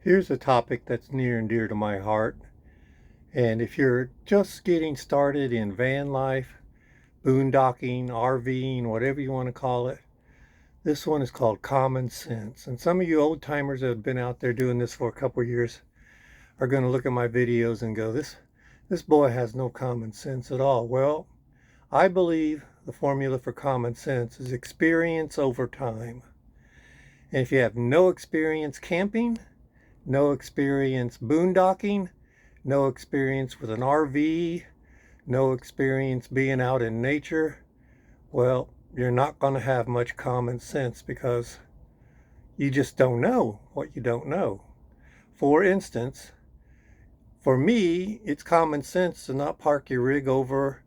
Here's a topic that's near and dear to my heart. And if you're just getting started in van life, boondocking, RVing, whatever you want to call it, this one is called common sense. And some of you old timers that have been out there doing this for a couple of years are going to look at my videos and go, this boy has no common sense at all. Well, I believe the formula for common sense is experience over time. And if you have no experience camping, no experience boondocking, no experience with an RV, no experience being out in nature, well, you're not going to have much common sense because you just don't know what you don't know. For instance, for me, it's common sense to not park your rig over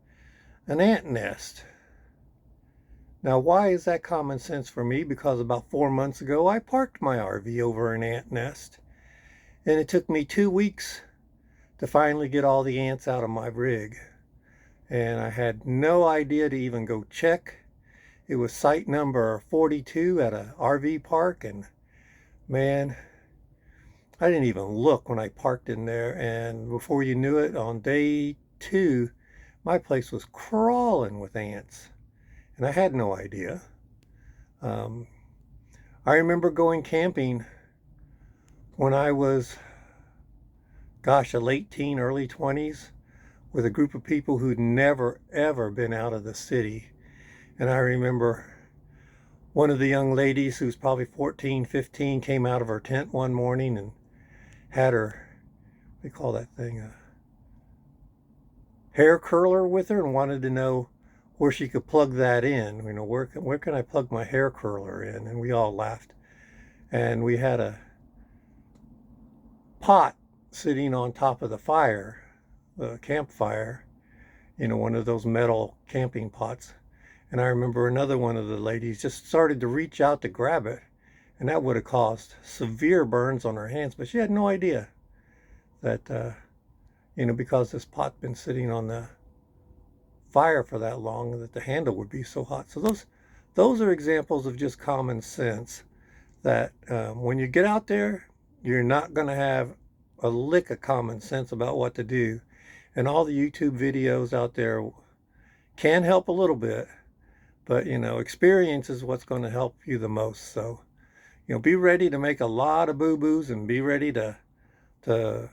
an ant nest. Now, why is that common sense for me? Because about 4 months ago, I parked my RV over an ant nest. And it took me 2 weeks to finally get all the ants out of my rig. And I had no idea to even go check. It was site number 42 at a RV park, and man, I didn't even look when I parked in there. And before you knew it, on day 2, my place was crawling with ants. And I had no idea. I remember going camping when I was, a late teen, early 20s, with a group of people who'd never, ever been out of the city. And I remember one of the young ladies, who's probably 14, 15, came out of her tent one morning and had her, what do you call that thing, a hair curler with her, and wanted to know where she could plug that in. You know, where can I plug my hair curler in? And we all laughed. And we had a pot sitting on top of the fire, the campfire, one of those metal camping pots. And I remember another one of the ladies just started to reach out to grab it, and that would have caused severe burns on her hands, but she had no idea that, because this pot's been sitting on the fire for that long, that the handle would be so hot. So those are examples of just common sense that when you get out there, you're not going to have a lick of common sense about what to do. And all the YouTube videos out there can help a little bit, but experience is what's going to help you the most. So be ready to make a lot of boo-boos, and be ready to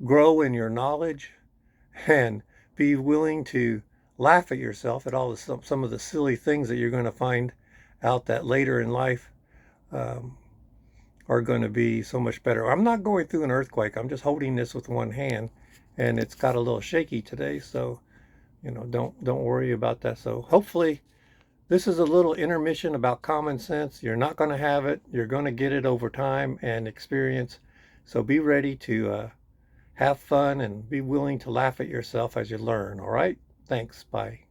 grow in your knowledge, and be willing to laugh at yourself at all some of the silly things that you're going to find out that later in life are going to be so much better. I'm not going through an earthquake. I'm just holding this with one hand, and it's got a little shaky today, so don't worry about that. So hopefully this is a little intermission about common sense. You're not going to have it. You're going to get it over time and experience. So be ready to have fun and be willing to laugh at yourself as you learn. All right? Thanks. Bye.